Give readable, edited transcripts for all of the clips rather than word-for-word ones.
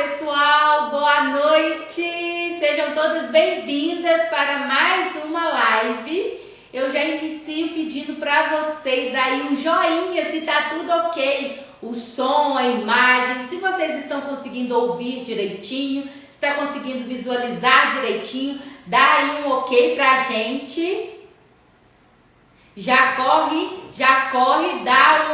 pessoal, boa noite, sejam todas bem-vindas para mais uma live. Eu já inicio pedindo para vocês aí um joinha se tá tudo ok, o som, a imagem, se vocês estão conseguindo ouvir direitinho, se está conseguindo visualizar direitinho, dá aí um ok pra gente. Já corre, dá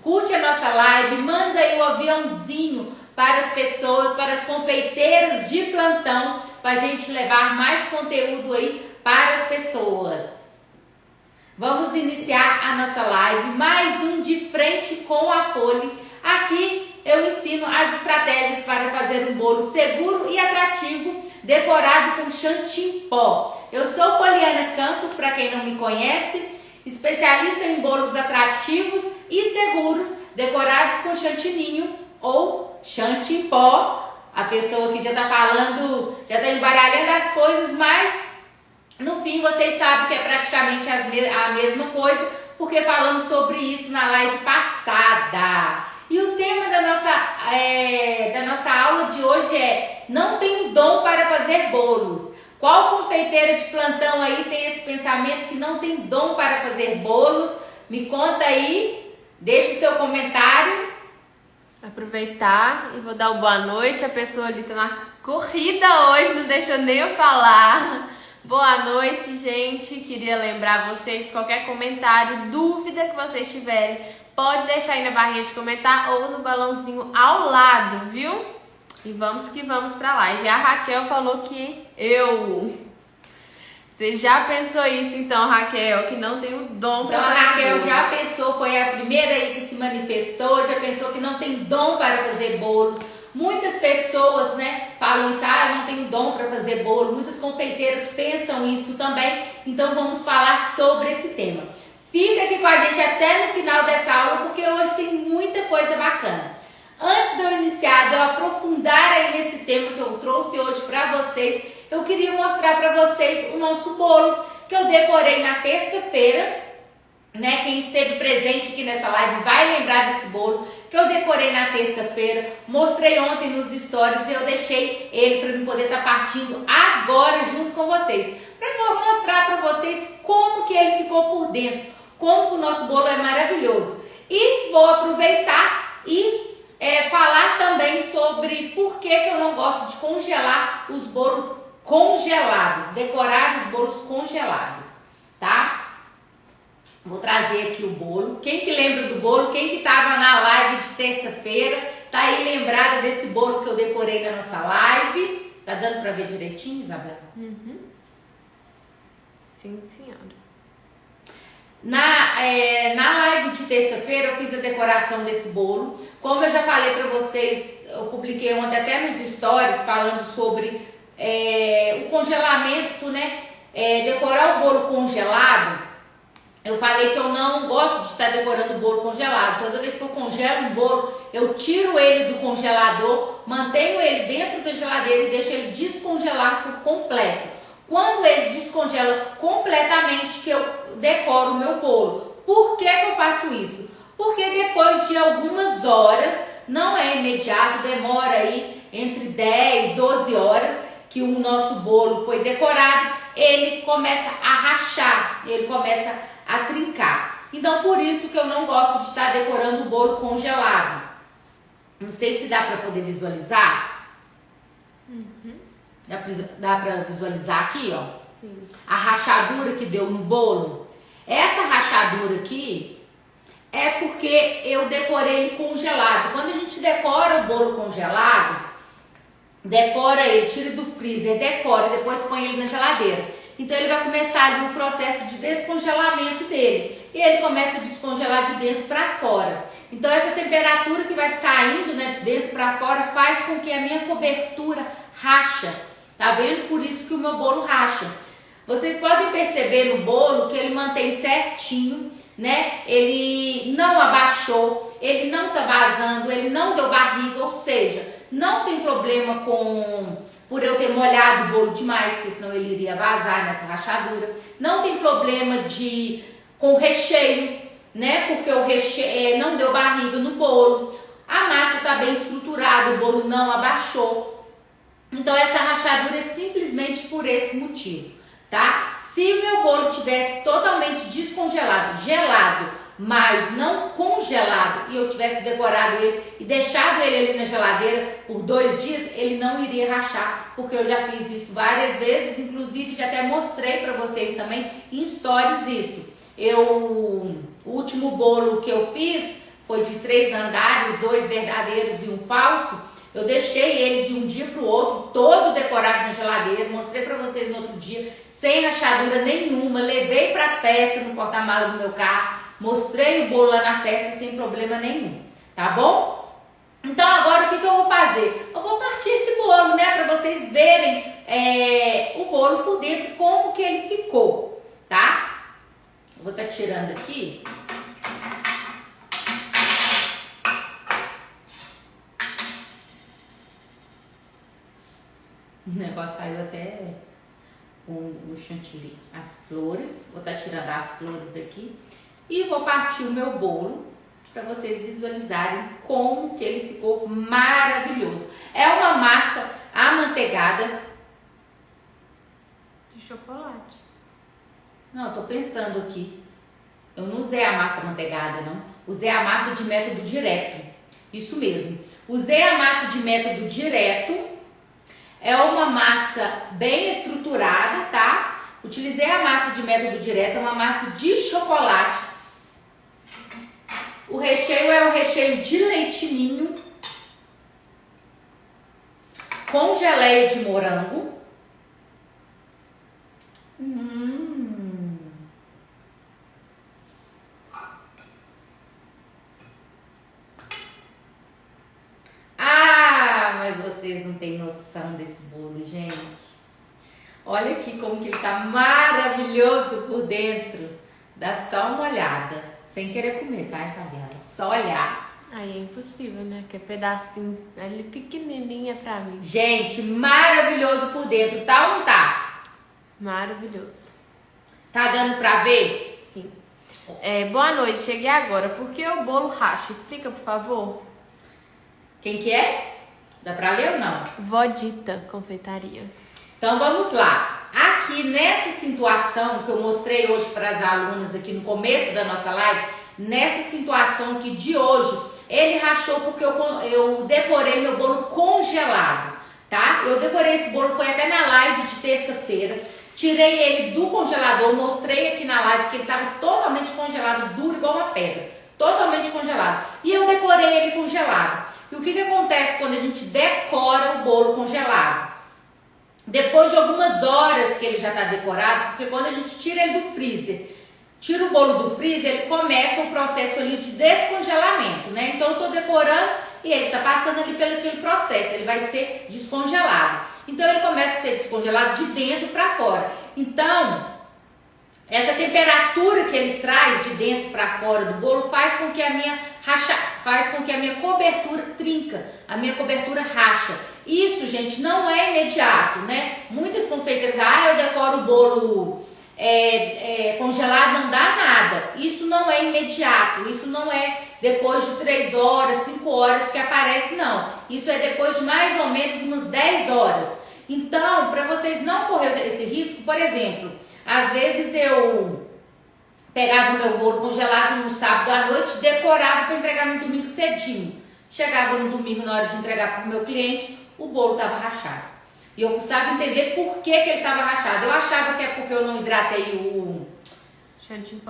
curte a nossa live, manda aí o aviãozinho para as pessoas, para as confeiteiras de plantão, para a gente levar mais conteúdo aí para as pessoas. Vamos iniciar a nossa live, mais um de frente com a Poli. Aqui eu ensino as estratégias para fazer um bolo seguro e atrativo, decorado com chantilly pó. Eu sou Poliana Campos, para quem não me conhece, especialista em bolos atrativos e seguros, decorados com chantininho ou chantilly pó. A pessoa que já está falando, já está embaralhando as coisas, mas no fim vocês sabem que é praticamente a mesma coisa, porque falamos sobre isso na live passada. E o tema da nossa aula de hoje é: não tenho dom para fazer bolos. Qual confeiteira de plantão aí tem esse pensamento que não tem dom para fazer bolos? Me conta aí, deixa o seu comentário. Aproveitar e vou dar uma boa noite. A pessoa ali tá na corrida hoje, não deixou nem eu falar. Boa noite, gente. Queria lembrar vocês, qualquer comentário, dúvida que vocês tiverem, pode deixar aí na barrinha de comentar ou no balãozinho ao lado, viu? E vamos que vamos pra live. A Raquel falou que Você já pensou isso então, Raquel, que não tem o dom para fazer Então a Raquel bolos? já pensou, foi a primeira aí que se manifestou, já pensou que não tem dom para fazer bolos. Muitas pessoas, falam isso, eu não tenho dom para fazer bolo. Muitas confeiteiras pensam isso também. Então vamos falar sobre esse tema. Fica aqui com a gente até no final dessa aula, porque hoje tem muita coisa bacana. Antes de eu iniciar, de eu aprofundar aí nesse tema que eu trouxe hoje para vocês, eu queria mostrar para vocês o nosso bolo que eu decorei na terça-feira. Quem esteve presente aqui nessa live vai lembrar desse bolo que eu decorei na terça-feira, mostrei ontem nos stories e eu deixei ele para eu poder estar partindo agora junto com vocês, para mostrar para vocês como que ele ficou por dentro, como que o nosso bolo é maravilhoso. E vou aproveitar e falar também sobre por que eu não gosto de congelar os bolos congelados, decorar os bolos congelados, tá? Vou trazer aqui o bolo. Quem que lembra do bolo? Quem que estava na live de terça-feira, tá aí lembrada desse bolo que eu decorei na nossa live? Tá dando para ver direitinho, Isabela? Uhum. Sim, senhora. Na live de terça-feira eu fiz a decoração desse bolo. Como eu já falei para vocês, eu publiquei ontem até nos stories falando sobre o congelamento, decorar o bolo congelado. Eu falei que eu não gosto de estar decorando o bolo congelado. Toda vez que eu congelo um bolo, eu tiro ele do congelador, mantenho ele dentro da geladeira e deixo ele descongelar por completo. Quando ele descongela completamente, que eu decoro o meu bolo. Por que eu faço isso? Porque depois de algumas horas, não é imediato, demora aí entre 10, 12 horas que o nosso bolo foi decorado, ele começa a rachar, ele começa a trincar. Então por isso que eu não gosto de estar decorando o bolo congelado. Não sei se dá para poder visualizar. Uhum. Dá para visualizar aqui, ó. Sim. A rachadura que deu no bolo. Essa rachadura aqui é porque eu decorei ele congelado. Quando a gente decora o bolo congelado, decora ele, tira do freezer, decora e depois põe ele na geladeira. Então ele vai começar ali o processo de descongelamento dele. E ele começa a descongelar de dentro para fora. Então essa temperatura que vai saindo, de dentro para fora faz com que a minha cobertura racha. Tá vendo? Por isso que o meu bolo racha. Vocês podem perceber no bolo que ele mantém certinho, Ele não abaixou, ele não tá vazando, ele não deu barriga, ou seja, não tem problema por eu ter molhado o bolo demais, porque senão ele iria vazar nessa rachadura. Não tem problema com recheio, porque o recheio não deu barriga no bolo. a massa está bem estruturada, o bolo não abaixou. Então essa rachadura é simplesmente por esse motivo, tá? Se o meu bolo tivesse totalmente descongelado, gelado, mas não congelado, e eu tivesse decorado ele e deixado ele ali na geladeira por 2 dias, ele não iria rachar, porque eu já fiz isso várias vezes, inclusive já até mostrei para vocês também em stories isso. O último bolo que eu fiz foi de 3 andares, 2 verdadeiros e um falso. Eu deixei ele de um dia para o outro, todo decorado na geladeira, mostrei para vocês no outro dia, sem rachadura nenhuma, levei para a festa no porta-malas do meu carro, mostrei o bolo lá na festa sem problema nenhum, tá bom? Então agora o que eu vou fazer? Eu vou partir esse bolo, né, para vocês verem o bolo por dentro, como que ele ficou, tá? Eu vou estar tirando aqui. O negócio saiu até com o chantilly, as flores. Vou estar tirando as flores aqui e vou partir o meu bolo para vocês visualizarem como que ele ficou maravilhoso. É uma massa amanteigada De chocolate. Não, eu tô pensando aqui. Eu não usei a massa amanteigada, não. Usei a massa de método direto. Isso mesmo. Usei a massa de método direto. É uma massa bem estruturada, tá? Utilizei a massa de método direto, é uma massa de chocolate. O recheio é um recheio de leite ninho com geleia de morango. Ah, mas vocês não têm noção desse bolo, gente. Olha aqui como que ele tá maravilhoso por dentro. Dá só uma olhada, sem querer comer, tá, Isabela? Só olhar. Aí é impossível, né? Que é pedacinho ali pequenininha pra mim. Gente, maravilhoso por dentro, tá ou não tá? Maravilhoso. Tá dando pra ver? Sim. Boa noite, cheguei agora. Por que o bolo racha? Explica, por favor. Quem que é? Dá pra ler ou não? Vodita Confeitaria. Então vamos lá. Aqui nessa situação que eu mostrei hoje para as alunas aqui no começo da nossa live, nessa situação aqui de hoje, ele rachou porque eu decorei meu bolo congelado, tá? Eu decorei esse bolo, foi até na live de terça-feira. Tirei ele do congelador, mostrei aqui na live que ele estava totalmente congelado, duro igual uma pedra. Totalmente congelado. E eu decorei ele congelado. E o que acontece quando a gente decora o bolo congelado? Depois de algumas horas que ele já está decorado, porque quando a gente tira ele do freezer, tira o bolo do freezer, ele começa o processo ali de descongelamento, né? Então eu estou decorando e ele está passando ali pelo aquele processo, ele vai ser descongelado. Então ele começa a ser descongelado de dentro para fora. Então, essa temperatura que ele traz de dentro para fora do bolo faz com que a minha cobertura trinca, a minha cobertura racha. Isso, gente, não é imediato, né? Muitas confeiteiras, eu decoro o bolo congelado, não dá nada. Isso não é imediato, isso não é depois de 3 horas, 5 horas que aparece, não. Isso é depois de mais ou menos umas 10 horas. Então, para vocês não correrem esse risco, por exemplo, às vezes eu pegava o meu bolo congelado no sábado à noite, decorava para entregar no domingo cedinho. Chegava no domingo, na hora de entregar para o meu cliente, o bolo estava rachado. E eu precisava entender por que ele estava rachado. Eu achava que é porque eu não hidratei o chantilly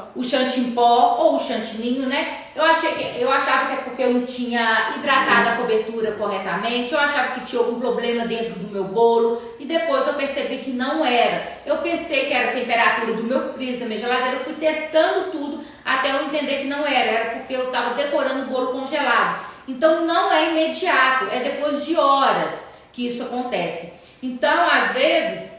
em pó ou o chantininho, né? Eu achava que é porque eu não tinha hidratado a cobertura corretamente. Eu achava que tinha algum problema dentro do meu bolo. E depois eu percebi que não era. Eu pensei que era a temperatura do meu freezer, da minha geladeira. Eu fui testando tudo até eu entender que não era. Era porque eu estava decorando o bolo congelado. Então não é imediato, é depois de horas que isso acontece. Então, às vezes,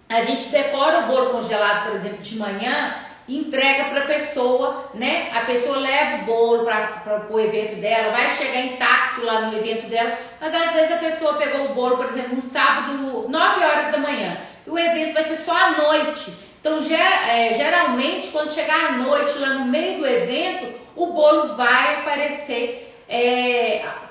a gente decora o bolo congelado, por exemplo, de manhã e entrega para a pessoa, né? A pessoa leva o bolo para o evento dela, vai chegar intacto lá no evento dela, mas às vezes a pessoa pegou o bolo, por exemplo, no sábado, 9 horas da manhã, e o evento vai ser só à noite. Então, geralmente, quando chegar à noite, lá no meio do evento, o bolo vai aparecer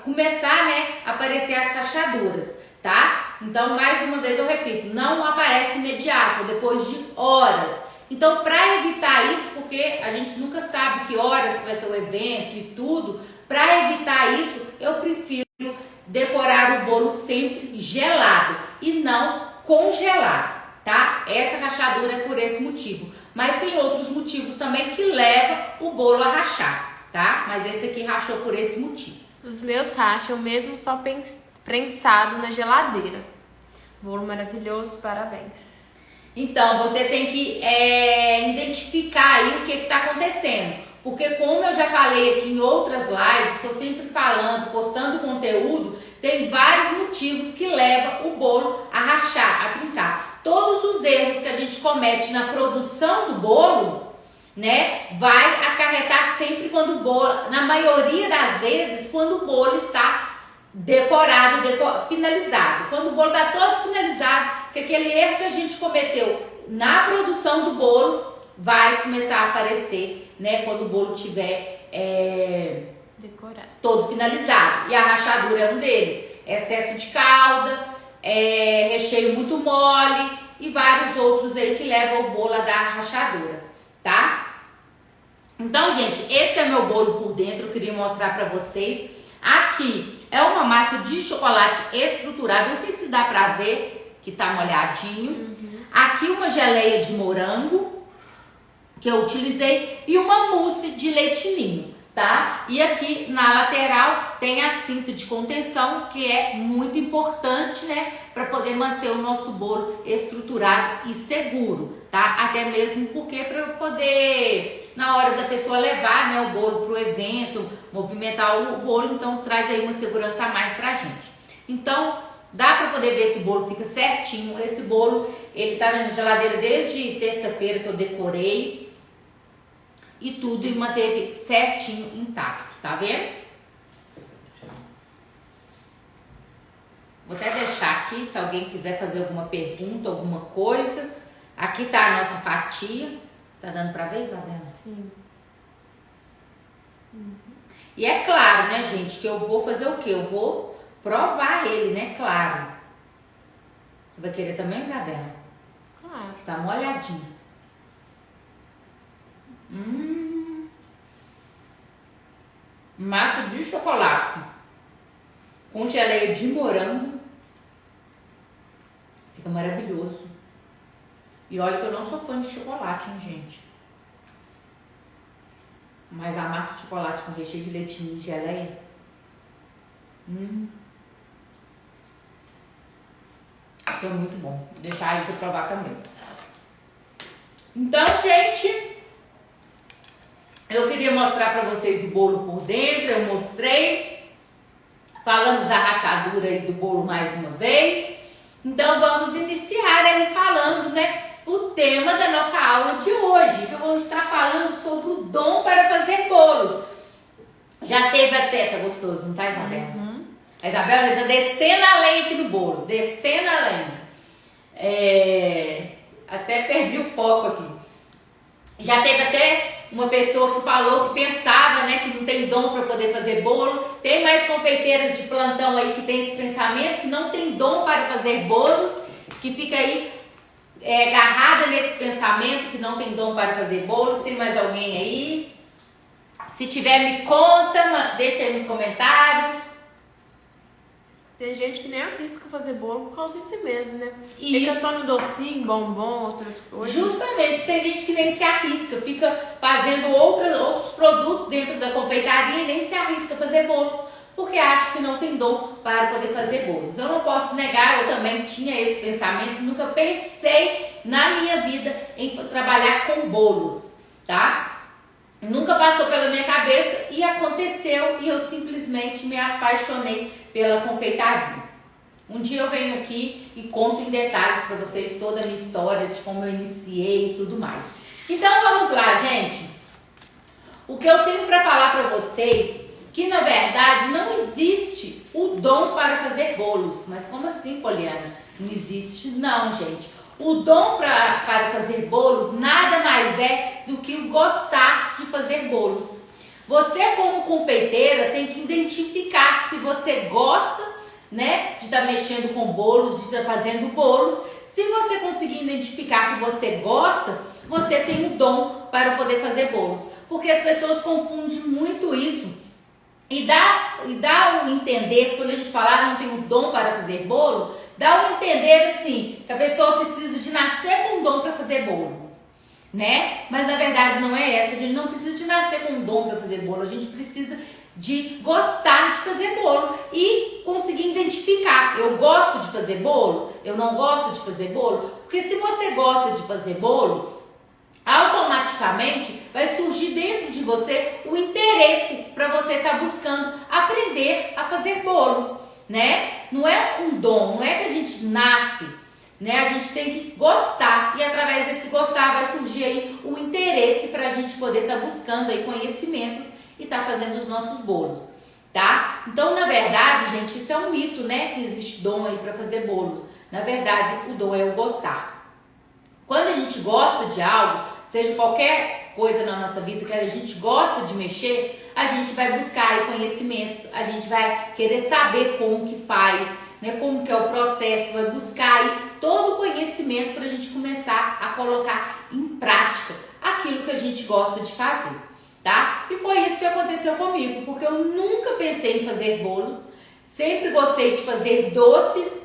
começar, né, a aparecer as rachaduras, tá? Então, mais uma vez eu repito, não aparece imediato, depois de horas. Então, para evitar isso, porque a gente nunca sabe que horas que vai ser o evento e tudo, para evitar isso, eu prefiro decorar o bolo sempre gelado e não congelado, tá? Essa rachadura é por esse motivo. Mas tem outros motivos também que levam o bolo a rachar, tá? Mas esse aqui rachou por esse motivo. Os meus racham mesmo só prensado na geladeira. Bolo maravilhoso, parabéns. Então, você tem que identificar aí o que está acontecendo. Porque como eu já falei aqui em outras lives, estou sempre falando, postando conteúdo, tem vários motivos que levam o bolo a rachar, a trincar. Todos os erros que a gente comete na produção do bolo, né, vai acarretar sempre quando o bolo, na maioria das vezes, quando o bolo está decorado, finalizado. Quando o bolo está todo finalizado, que aquele erro que a gente cometeu na produção do bolo vai começar a aparecer, né, quando o bolo estiver decorado, todo finalizado. E a rachadura é um deles. Excesso de calda, recheio muito mole e vários outros aí que levam o bolo a dar rachadura, tá? Então, gente, esse é meu bolo por dentro, eu queria mostrar pra vocês. Aqui é uma massa de chocolate estruturada, não sei se dá pra ver que tá molhadinho. Aqui uma geleia de morango que eu utilizei e uma mousse de leite ninho, tá? E aqui na lateral tem a cinta de contenção, que é muito importante, né, para poder manter o nosso bolo estruturado e seguro, tá? Até mesmo porque para poder, na hora da pessoa levar, né, o bolo pro evento, movimentar o bolo, então traz aí uma segurança a mais pra gente. Então, dá para poder ver que o bolo fica certinho. Esse bolo, ele tá na geladeira desde terça-feira que eu decorei e tudo, e manteve certinho intacto, tá vendo? Vou até deixar aqui, se alguém quiser fazer alguma pergunta, alguma coisa. Aqui tá a nossa fatia. Tá dando pra ver, Isabela? Sim. E é claro, né, gente, que eu vou fazer o quê? Eu vou provar ele, né, claro. Você vai querer também, Isabela? Claro. Tá molhadinho. Massa de chocolate com geleia de morango. Fica maravilhoso. E olha que eu não sou fã de chocolate, hein, gente? Mas a massa de chocolate com recheio de leitinho e geleia. Foi muito bom. Vou deixar aí pra provar também. Então, gente, eu queria mostrar pra vocês o bolo por dentro. Eu mostrei. Falamos da rachadura aí do bolo mais uma vez. Então, vamos iniciar aí falando, né, o tema da nossa aula de hoje, que eu vou estar falando sobre o dom para fazer bolos. Já teve até, tá gostoso, não tá, Isabela? A Isabela já tá descendo a lenha aqui no bolo, descendo a lenha. Até perdi o foco aqui. Já teve até uma pessoa que falou que pensava, né, que não tem dom para poder fazer bolo. Tem mais confeiteiras de plantão aí que tem esse pensamento, que não tem dom para fazer bolos, que fica aí agarrada nesse pensamento, que não tem dom para fazer bolos. Tem mais alguém aí? Se tiver, me conta, deixa aí nos comentários. Tem gente que nem arrisca fazer bolo por causa disso mesmo, né? Isso. Fica só no docinho, bombom, outras coisas. Justamente, tem gente que nem se arrisca, fica fazendo outros produtos dentro da confeitaria e nem se arrisca a fazer bolos, porque acha que não tem dom para poder fazer bolos. Eu não posso negar, eu também tinha esse pensamento, nunca pensei na minha vida em trabalhar com bolos, tá? Nunca passou pela minha cabeça e aconteceu, e eu simplesmente me apaixonei pela confeitaria. Um dia eu venho aqui e conto em detalhes para vocês toda a minha história, de como eu iniciei e tudo mais. Então vamos lá, gente. O que eu tenho para falar para vocês, que na verdade não existe o dom para fazer bolos. Mas como assim, Poliana? Não existe não, gente. O dom para fazer bolos nada mais é do que o gostar de fazer bolos. Você, como confeiteira, tem que identificar se você gosta, né, de estar mexendo com bolos, de estar fazendo bolos. Se você conseguir identificar que você gosta, você tem um dom para poder fazer bolos. Porque as pessoas confundem muito isso e dá o entender, quando a gente fala não tem um dom para fazer bolo, dá o entender assim, que a pessoa precisa de nascer com um dom para fazer bolo. Né? Mas na verdade não é essa, a gente não precisa de nascer com um dom para fazer bolo, a gente precisa de gostar de fazer bolo e conseguir identificar, eu gosto de fazer bolo, eu não gosto de fazer bolo, porque se você gosta de fazer bolo, automaticamente vai surgir dentro de você o interesse para você estar buscando aprender a fazer bolo, né? Não é um dom, não é que a gente nasce, né? A gente tem que gostar e através desse gostar vai surgir aí o interesse para a gente poder estar buscando aí conhecimentos e estar fazendo os nossos bolos, tá? Então, na verdade, gente, isso é um mito, né? Que existe dom aí para fazer bolos. Na verdade, o dom é o gostar. Quando a gente gosta de algo, seja qualquer coisa na nossa vida que a gente gosta de mexer, a gente vai buscar aí conhecimentos, a gente vai querer saber como que faz, né, como que é o processo, vai buscar aí todo o conhecimento para a gente começar a colocar em prática aquilo que a gente gosta de fazer, tá? E foi isso que aconteceu comigo, porque eu nunca pensei em fazer bolos, sempre gostei de fazer doces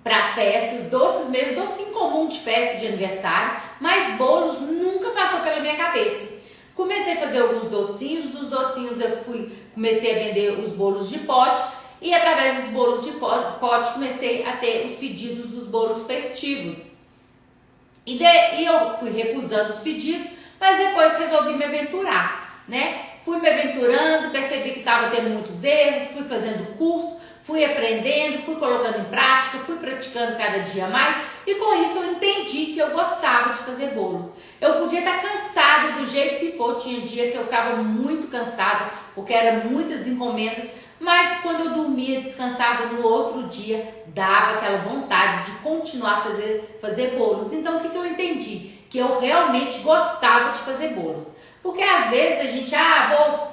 para festas, doces mesmo, docinho comum de festa de aniversário, mas bolos nunca passou pela minha cabeça. Comecei a fazer alguns docinhos, dos docinhos eu comecei a vender os bolos de pote, e através dos bolos de pote comecei a ter os pedidos dos bolos festivos. E eu fui recusando os pedidos, mas depois resolvi me aventurar, né? Fui me aventurando, percebi que estava tendo muitos erros, fui fazendo curso, fui aprendendo, fui colocando em prática, fui praticando cada dia mais e com isso eu entendi que eu gostava de fazer bolos. Eu podia estar cansada do jeito que for, tinha dia que eu ficava muito cansada, porque eram muitas encomendas, mas quando eu dormia, descansava no outro dia, dava aquela vontade de continuar a fazer bolos. Então o que eu entendi? Que eu realmente gostava de fazer bolos. Porque às vezes a gente, vou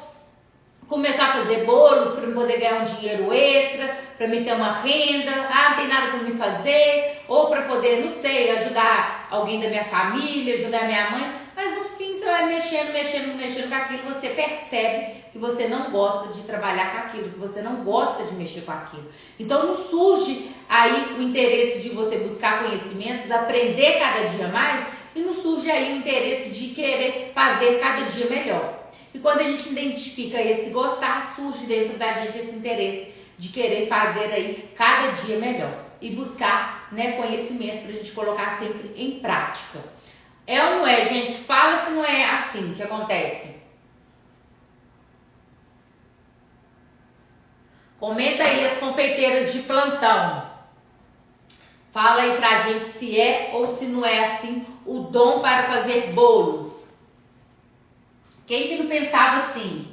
começar a fazer bolos para poder ganhar um dinheiro extra, para me ter uma renda, não tem nada para me fazer, ou para poder, não sei, ajudar alguém da minha família, ajudar minha mãe, mas no fim você vai mexendo com aquilo, você percebe que você não gosta de trabalhar com aquilo, que você não gosta de mexer com aquilo. Então não surge aí o interesse de você buscar conhecimentos, aprender cada dia mais, e não surge aí o interesse de querer fazer cada dia melhor. E quando a gente identifica esse gostar, surge dentro da gente esse interesse de querer fazer aí cada dia melhor e buscar, né, conhecimento para a gente colocar sempre em prática. É ou não é, gente? Fala se não é assim que acontece. Comenta aí as confeiteiras de plantão. Fala aí pra gente se é ou se não é assim o dom para fazer bolos. Quem que não pensava assim?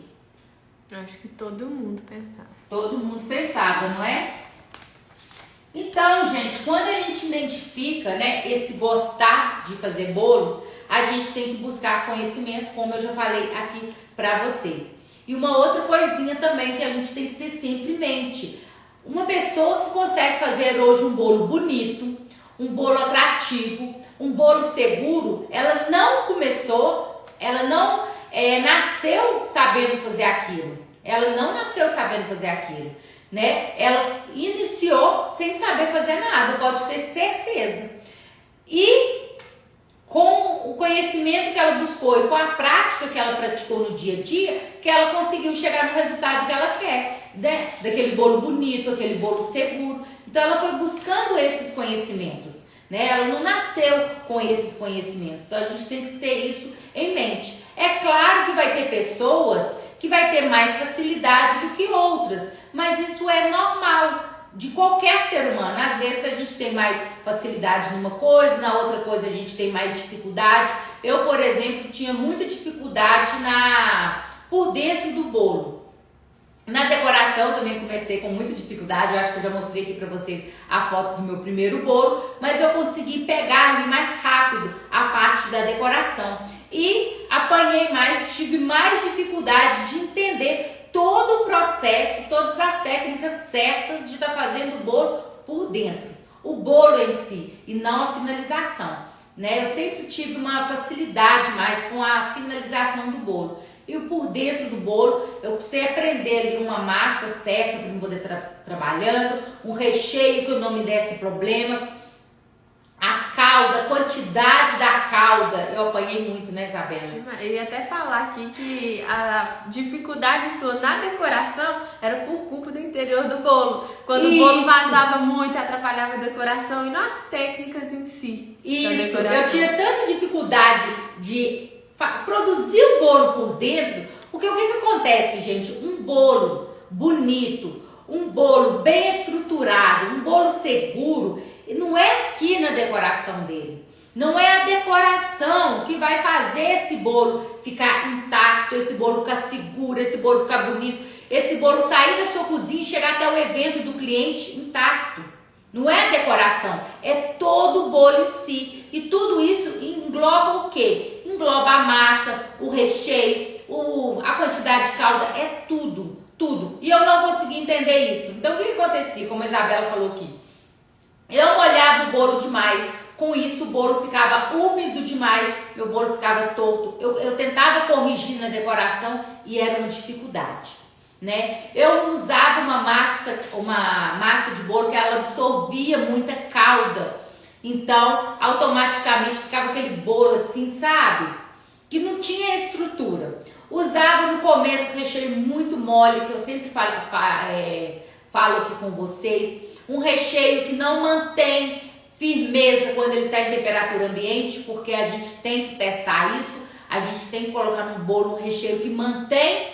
Acho que todo mundo pensava. Todo mundo pensava, não é? Então, gente, quando a gente identifica, né, esse gostar de fazer bolos, a gente tem que buscar conhecimento, como eu já falei aqui pra vocês. E uma outra coisinha também que a gente tem que ter sempre em mente. Uma pessoa que consegue fazer hoje um bolo bonito, um bolo atrativo, um bolo seguro, ela não nasceu sabendo fazer aquilo. Ela não nasceu sabendo fazer aquilo, né? Ela iniciou sem saber fazer nada, pode ter certeza. E com o conhecimento que ela buscou e com a prática que ela praticou no dia a dia, que ela conseguiu chegar no resultado que ela quer, né? Daquele bolo bonito, aquele bolo seguro. Então ela foi buscando esses conhecimentos, né? Ela não nasceu com esses conhecimentos. Então a gente tem que ter isso em mente. É claro que vai ter pessoas que vai ter mais facilidade do que outras, mas isso é normal de qualquer ser humano. Às vezes a gente tem mais facilidade numa coisa, na outra coisa a gente tem mais dificuldade. Eu, por exemplo, tinha muita dificuldade por dentro do bolo. Na decoração também comecei com muita dificuldade, eu acho que eu já mostrei aqui pra vocês a foto do meu primeiro bolo, mas eu consegui pegar ali mais rápido a parte da decoração. e apanhei mais, tive mais dificuldade de entender todo o processo, todas as técnicas certas de estar fazendo o bolo por dentro, o bolo em si e não a finalização, né? Eu sempre tive uma facilidade mais com a finalização do bolo. E por dentro do bolo, eu precisei aprender ali uma massa certa para eu poder trabalhando, um recheio que eu não me desse problema, a calda, a quantidade da calda, eu apanhei muito, né, Isabela? Eu ia até falar aqui que a dificuldade sua na decoração era por culpa do interior do bolo. Quando o bolo vazava muito, atrapalhava a decoração e não as técnicas em si. Isso, eu tinha tanta dificuldade de produzir o bolo por dentro, porque o que acontece, gente? Um bolo bonito, um bolo bem estruturado, um bolo seguro, não é aqui na decoração dele. Não é a decoração que vai fazer esse bolo ficar intacto, esse bolo ficar seguro, esse bolo ficar bonito, esse bolo sair da sua cozinha e chegar até o evento do cliente intacto. Não é a decoração, é todo o bolo em si. E tudo isso engloba o quê? Engloba a massa, o recheio, a quantidade de calda, é tudo, tudo. E eu não consegui entender isso. Então o que acontecia, como a Isabela falou aqui? Eu molhava o bolo demais, com isso o bolo ficava úmido demais, meu bolo ficava torto. Eu tentava corrigir na decoração e era uma dificuldade, né? Eu usava uma massa de bolo que ela absorvia muita calda, então automaticamente ficava aquele bolo assim, sabe? Que não tinha estrutura. Usava no começo um recheio muito mole, que eu sempre falo aqui com vocês, um recheio que não mantém firmeza quando ele está em temperatura ambiente, porque a gente tem que testar isso, a gente tem que colocar no bolo um recheio que mantém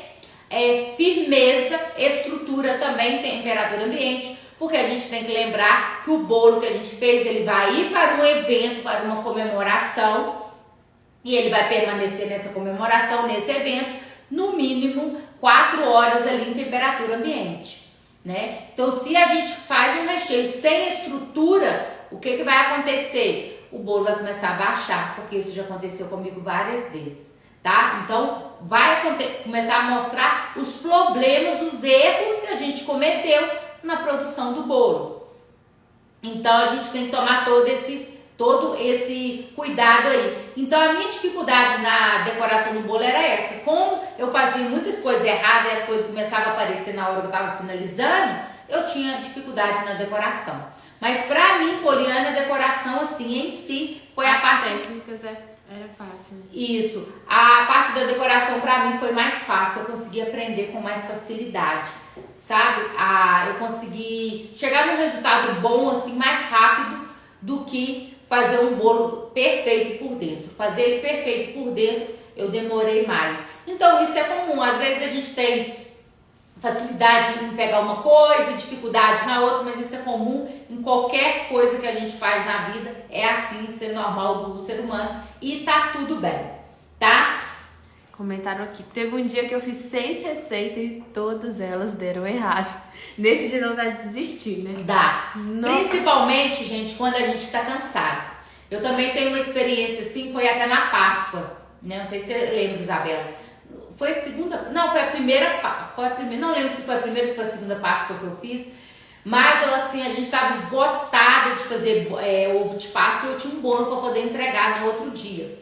firmeza, estrutura também em temperatura ambiente, porque a gente tem que lembrar que o bolo que a gente fez, ele vai ir para um evento, para uma comemoração, e ele vai permanecer nessa comemoração, nesse evento, no mínimo 4 horas ali em temperatura ambiente, né? Então, se a gente faz um recheio sem estrutura, o que vai acontecer? O bolo vai começar a baixar, porque isso já aconteceu comigo várias vezes, tá? Então, vai começar a mostrar os problemas, os erros que a gente cometeu na produção do bolo. Então, a gente tem que tomar todo esse cuidado aí. Então, a minha dificuldade na decoração do bolo era essa. Como eu fazia muitas coisas erradas e as coisas começavam a aparecer na hora que eu estava finalizando, eu tinha dificuldade na decoração. Mas pra mim, Poliana, a decoração assim em si foi a parte... técnicas era fácil. Né? Isso. A parte da decoração pra mim foi mais fácil. Eu consegui aprender com mais facilidade, sabe? Eu consegui chegar num resultado bom assim mais rápido do que fazer um bolo perfeito por dentro. Fazer ele perfeito por dentro, eu demorei mais. Então isso é comum. Às vezes a gente tem facilidade em pegar uma coisa, dificuldade na outra, mas isso é comum em qualquer coisa que a gente faz na vida. É assim, isso é normal do ser humano e tá tudo bem, tá? Comentaram aqui, teve um dia que eu fiz 6 receitas e todas elas deram errado. Nesse dia não dá de desistir, né? Dá. Não. Principalmente, gente, quando a gente tá cansado. Eu também tenho uma experiência assim, foi até na Páscoa, né? Não sei se você lembra, Isabela. Foi a segunda, não, foi a primeira, não lembro se foi a primeira ou se foi a segunda Páscoa que eu fiz, mas assim, a gente estava esgotada de fazer ovo de Páscoa e eu tinha um bolo para poder entregar no outro dia.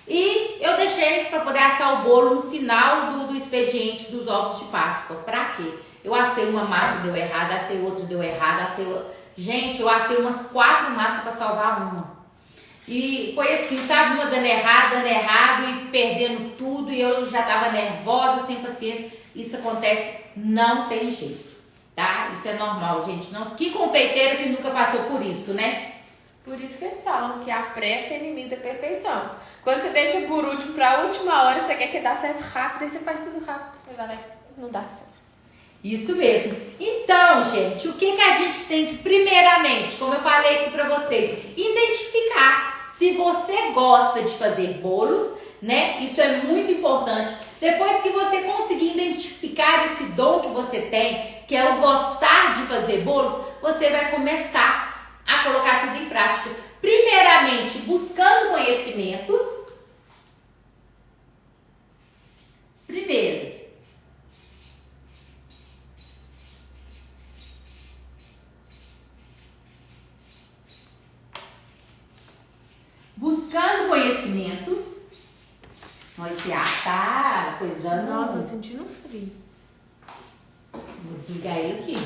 E eu deixei para poder assar o bolo no final do expediente dos ovos de Páscoa. Pra quê? Eu assei uma massa, deu errado, assei outra, deu errado, Gente, eu assei umas 4 massas para salvar uma. E foi assim, sabe, uma dando errado e perdendo tudo, e eu já tava nervosa, sem paciência. Isso acontece, não tem jeito, tá? Isso é normal, gente. Não, que confeiteiro que nunca passou por isso, né? Por isso que eles falam que a pressa é inimigo da perfeição. Quando você deixa por último, pra última hora, você quer que dê certo rápido, aí você faz tudo rápido, não dá certo. Isso mesmo. Então, gente, o que a gente tem que, primeiramente, como eu falei aqui pra vocês, identificar se você gosta de fazer bolos, né? Isso é muito importante. Depois que você conseguir identificar esse dom que você tem, que é o gostar de fazer bolos, você vai começar a colocar tudo em prática. Primeiramente, buscando conhecimentos, esse ar tá coisando. Não, tô sentindo frio. Vou desligar ele aqui.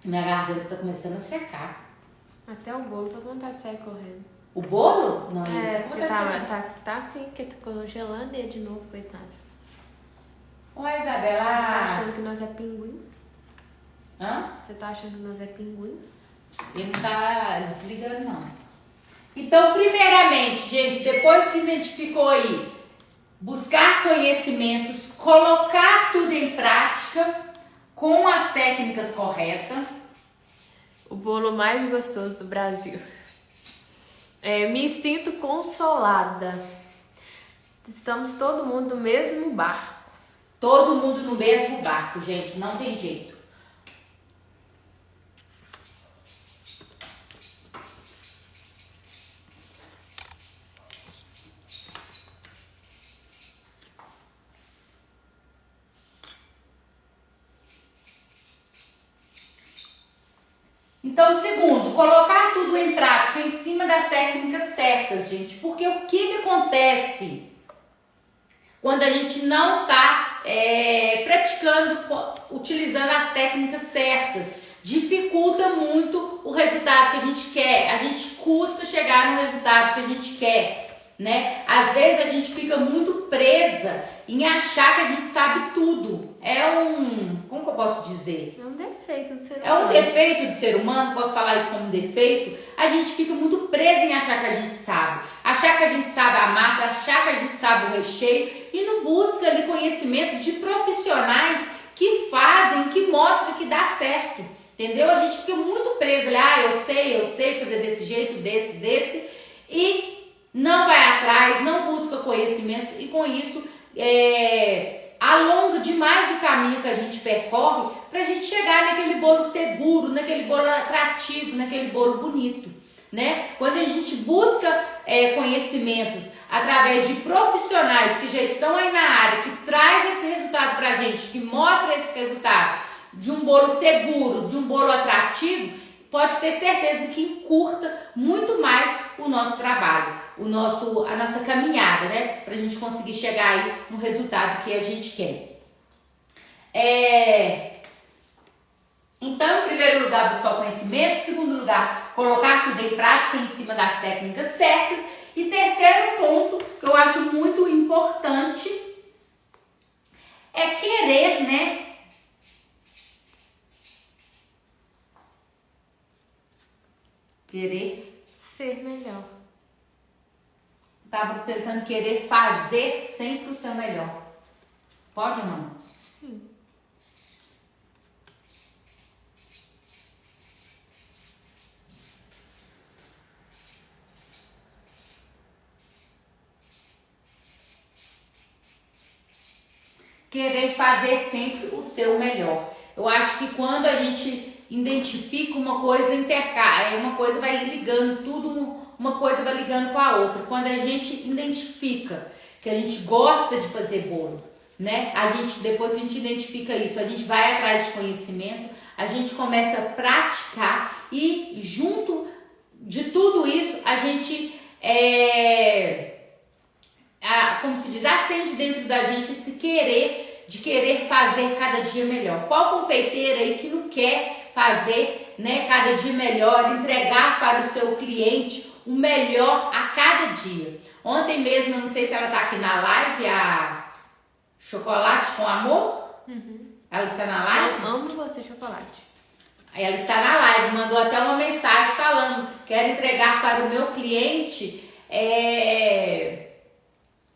Minha garganta tá começando a secar. Até o bolo, tô com vontade de sair correndo. O bolo? Não, Porque tá assim, porque tá congelando ele de novo, coitado. Oi, Isabela. Tá achando que nós é pinguim? Hã? Você tá achando que nós é pinguim? Ele não tá desligando, não. Então, primeiramente, gente, depois que identificou aí, buscar conhecimentos, colocar tudo em prática com as técnicas corretas. O bolo mais gostoso do Brasil. Me sinto consolada. Estamos todo mundo no mesmo barco. Todo mundo no mesmo barco, gente, não tem jeito. Então, segundo, colocar tudo em prática em cima das técnicas certas, gente. Porque o que acontece quando a gente não está praticando, utilizando as técnicas certas? Dificulta muito o resultado que a gente quer. A gente custa chegar no resultado que a gente quer, né? Às vezes a gente fica muito presa em achar que a gente sabe tudo. Como que eu posso dizer? É um defeito do ser humano. É um defeito do ser humano, posso falar isso como defeito. A gente fica muito preso em achar que a gente sabe. Achar que a gente sabe a massa, achar que a gente sabe o recheio e não busca ali conhecimento de profissionais que fazem, que mostram que dá certo. Entendeu? A gente fica muito preso ali, eu sei fazer desse jeito, desse, e não vai atrás, não busca conhecimentos e com isso alonga demais o caminho que a gente percorre para a gente chegar naquele bolo seguro, naquele bolo atrativo, naquele bolo bonito, né? Quando a gente busca conhecimentos através de profissionais que já estão aí na área, que traz esse resultado para a gente, que mostra esse resultado de um bolo seguro, de um bolo atrativo, pode ter certeza que encurta muito mais o nosso trabalho, a nossa caminhada, né? Para a gente conseguir chegar aí no resultado que a gente quer. Então, em primeiro lugar, buscar o conhecimento. Em segundo lugar, colocar tudo em prática em cima das técnicas certas. E terceiro ponto, que eu acho muito importante, é querer, né? Querer ser melhor. Tava pensando em querer fazer sempre o seu melhor. Pode, mano? Sim. Querer fazer sempre o seu melhor. Eu acho que quando a gente identifica uma coisa, uma coisa vai ligando tudo, uma coisa vai ligando com a outra. Quando a gente identifica que a gente gosta de fazer bolo, né? Depois que a gente identifica isso, a gente vai atrás de conhecimento, a gente começa a praticar e junto de tudo isso a gente como se diz, acende dentro da gente esse querer de querer fazer cada dia melhor. Qual confeiteira aí que não quer fazer, né, cada dia melhor, entregar para o seu cliente o melhor a cada dia? Ontem mesmo, eu não sei se ela está aqui na live, a Chocolate com Amor. Ela está na live? Eu amo você, Chocolate. Ela está na live, mandou até uma mensagem falando: quero entregar para o meu cliente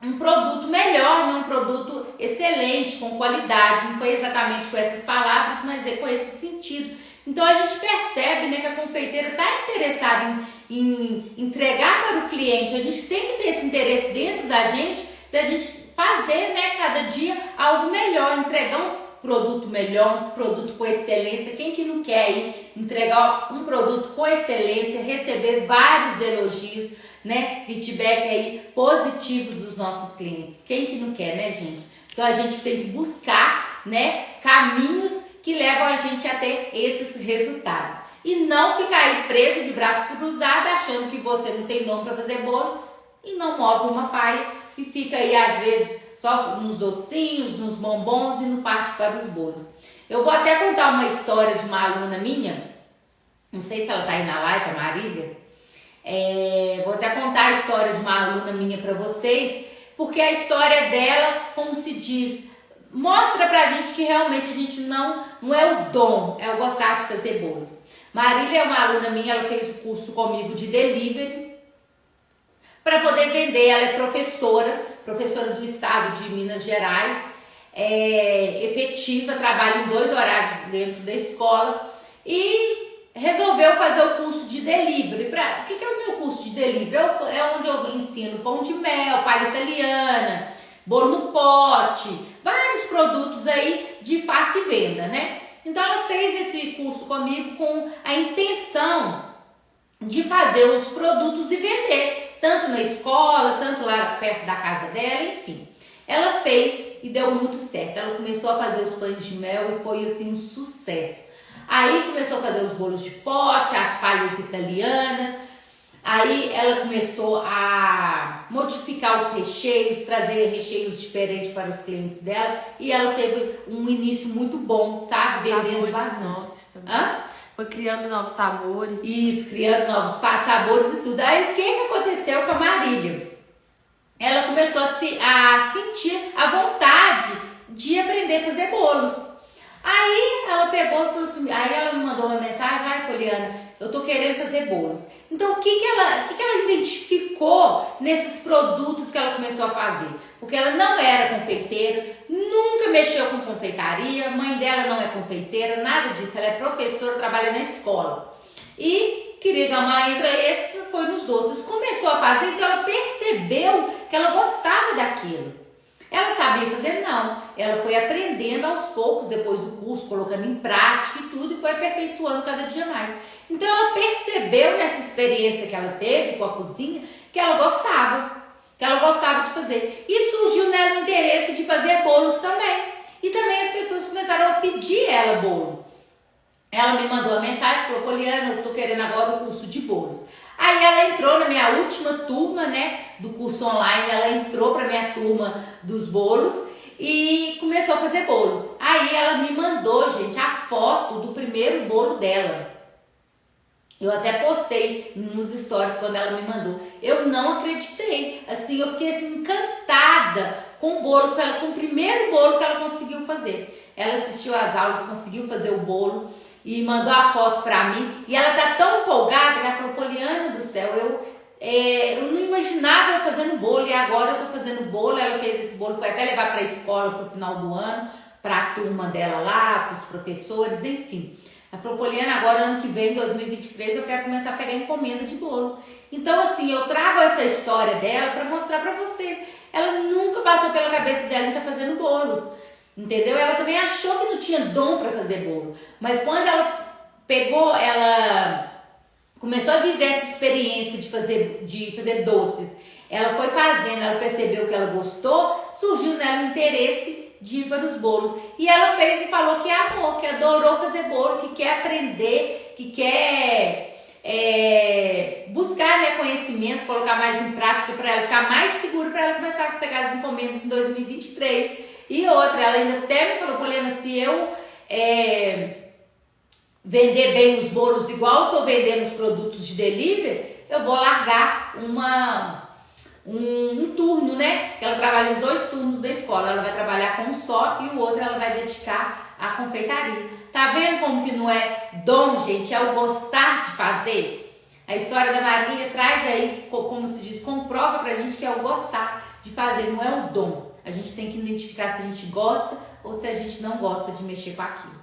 um produto melhor, né? Um produto excelente, com qualidade. Não foi exatamente com essas palavras, mas com esse sentido. Então a gente percebe, né, que a confeiteira está interessada em entregar para o cliente. A gente tem que ter esse interesse dentro da gente fazer, né, cada dia algo melhor, entregar um produto melhor, um produto com excelência. Quem que não quer aí entregar um produto com excelência, receber vários elogios, né, feedback aí positivo dos nossos clientes? Quem que não quer, né, gente? Então a gente tem que buscar, né, caminhos que levam a gente a ter esses resultados e não ficar aí preso de braço cruzado achando que você não tem dom para fazer bolo e não move uma paia e fica aí às vezes só nos docinhos, nos bombons e não parte para os bolos. Eu vou até contar uma história de uma aluna minha, não sei se ela tá aí na live, a Marília. Vou até contar a história de uma aluna minha para vocês, porque a história dela, como se diz, mostra pra gente que realmente a gente não é o dom, é o gostar de fazer bolos. Marília é uma aluna minha, ela fez o curso comigo de delivery para poder vender. Ela é professora do estado de Minas Gerais, efetiva, trabalha em 2 horários dentro da escola e resolveu fazer o curso de delivery. O que é o meu curso de delivery? É onde eu ensino pão de mel, palha italiana, bolo no pote, vários produtos aí de fácil venda, né? Então ela fez esse curso comigo com a intenção de fazer os produtos e vender, tanto na escola, tanto lá perto da casa dela, enfim. Ela fez e deu muito certo. Ela começou a fazer os pães de mel e foi assim um sucesso. Aí começou a fazer os bolos de pote, as palhas italianas. Aí ela começou a modificar os recheios, trazer recheios diferentes para os clientes dela. E ela teve um início muito bom, sabe? Vendendo bastante. Novos também. Foi criando novos sabores. Isso, criando novos sabores e tudo. Aí o que aconteceu com a Marília? Ela começou a sentir a vontade de aprender a fazer bolos. Aí ela pegou e falou assim, aí ela me mandou uma mensagem: ai, Poliana, eu tô querendo fazer bolos. Então o que ela identificou nesses produtos que ela começou a fazer? Porque ela não era confeiteira, nunca mexeu com confeitaria, mãe dela não é confeiteira, nada disso, ela é professora, trabalha na escola. E queria dar uma entra extra, foi nos doces. Começou a fazer, então ela percebeu que ela gostava daquilo. Ela sabia fazer? Não. Ela foi aprendendo aos poucos, depois do curso, colocando em prática e tudo, e foi aperfeiçoando cada dia mais. Então ela percebeu nessa experiência que ela teve com a cozinha, que ela gostava de fazer. E surgiu nela o interesse de fazer bolos também. E também as pessoas começaram a pedir ela bolo. Ela me mandou uma mensagem, falou: Poliana, eu tô querendo agora o curso de bolos. Aí ela entrou na minha última turma, né, do curso online, ela entrou para minha turma dos bolos e começou a fazer bolos. Aí ela me mandou, gente, a foto do primeiro bolo dela. Eu até postei nos stories quando ela me mandou. Eu não acreditei, assim, eu fiquei assim encantada com o bolo, com o primeiro bolo que ela conseguiu fazer. Ela assistiu às aulas, conseguiu fazer o bolo e mandou a foto pra mim, e ela tá tão empolgada que ela falou: Poliana do céu, eu não imaginava eu fazendo bolo, e agora eu tô fazendo bolo. Ela fez esse bolo, foi até levar pra escola pro final do ano, pra turma dela lá, pros professores, enfim. Ela falou: Poliana, agora ano que vem, 2023, eu quero começar a pegar encomenda de bolo. Então assim, eu trago essa história dela pra mostrar pra vocês. Ela nunca passou pela cabeça dela de estar fazendo bolos. Entendeu? Ela também achou que não tinha dom para fazer bolo. Mas quando ela ela começou a viver essa experiência de fazer doces, ela foi fazendo, ela percebeu que ela gostou, surgiu nela o interesse de ir para os bolos. E ela fez e falou que amou, que adorou fazer bolo, que quer aprender, que quer buscar, né, conhecimentos, colocar mais em prática para ela ficar mais segura, para ela começar a pegar as encomendas em 2023. E outra, ela ainda até me falou: Poliana, se eu vender bem os bolos igual eu tô vendendo os produtos de delivery, eu vou largar um turno, né? Ela trabalha em 2 turnos da escola. Ela vai trabalhar com um só e o outro ela vai dedicar à confeitaria. Tá vendo como que não é dom, gente? É o gostar de fazer. A história da Marília traz aí, como se diz, comprova pra gente que é o gostar de fazer, não é o dom. A gente tem que identificar se a gente gosta ou se a gente não gosta de mexer com aquilo,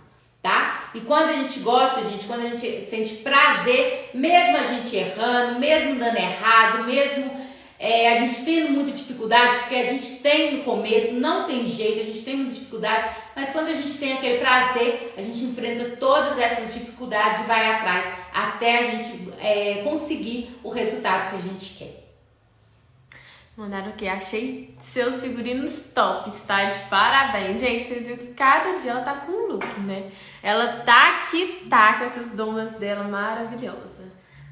tá? E quando a gente gosta, gente, quando a gente sente prazer, mesmo a gente errando, mesmo dando errado, mesmo a gente tendo muita dificuldade, porque a gente tem no começo, não tem jeito, a gente tem muita dificuldade, mas quando a gente tem aquele prazer, a gente enfrenta todas essas dificuldades e vai atrás até a gente conseguir o resultado que a gente quer. Mandaram o quê? Achei seus figurinos tops, tá? De parabéns. Gente, vocês viram que cada dia ela tá com um look, né? Ela tá com essas donas dela maravilhosas.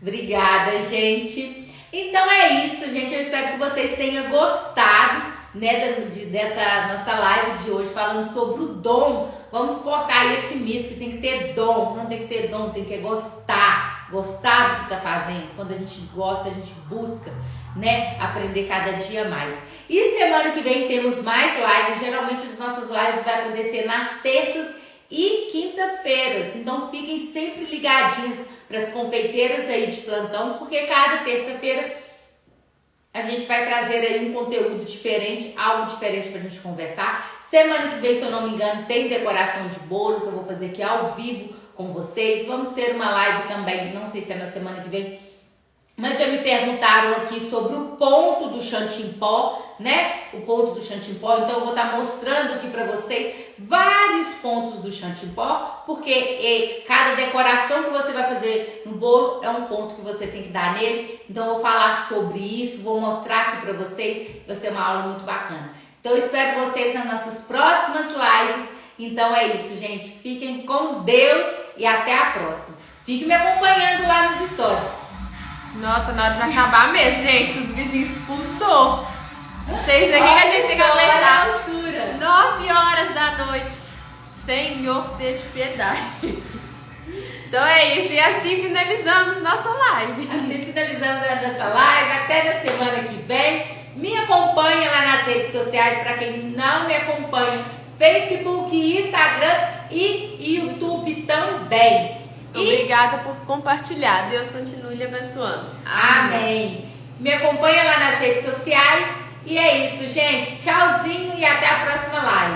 Obrigada, gente. Então é isso, gente. Eu espero que vocês tenham gostado, né, dessa nossa live de hoje falando sobre o dom. Vamos cortar aí esse mito que tem que ter dom. Não tem que ter dom, tem que gostar. Gostar do que está fazendo. Quando a gente gosta, a gente busca, né, aprender cada dia mais. E semana que vem temos mais lives. Geralmente as nossas lives vai acontecer nas terças e quintas-feiras. Então fiquem sempre ligadinhos para as confeiteiras aí de plantão, porque cada terça-feira a gente vai trazer aí um conteúdo diferente, algo diferente para a gente conversar. Semana que vem, se eu não me engano, tem decoração de bolo que eu vou fazer aqui ao vivo com vocês. Vamos ter uma live também, não sei se é na semana que vem, mas já me perguntaram aqui sobre o ponto do chantimpó, né? O ponto do chantimpó. Então eu vou estar mostrando aqui para vocês vários pontos do chantimpó, porque cada decoração que você vai fazer no bolo é um ponto que você tem que dar nele. Então eu vou falar sobre isso, vou mostrar aqui para vocês. Vai ser uma aula muito bacana. Então eu espero vocês nas nossas próximas lives. Então é isso, gente. Fiquem com Deus e até a próxima. Fiquem me acompanhando lá nos stories. Nossa, na hora de acabar mesmo, gente, que os vizinhos expulsou. Vocês veem que a gente tem que aguentar. 9 horas da noite. Senhor, ter de piedade. Então é isso, e assim finalizamos nossa live. Assim finalizamos a nossa live. Até na semana que vem. Me acompanha lá nas redes sociais, para quem não me acompanha, Facebook, Instagram e YouTube também. Obrigada por compartilhar. Deus continue lhe abençoando. Amém. Me acompanha lá nas redes sociais. E é isso, gente. Tchauzinho e até a próxima live.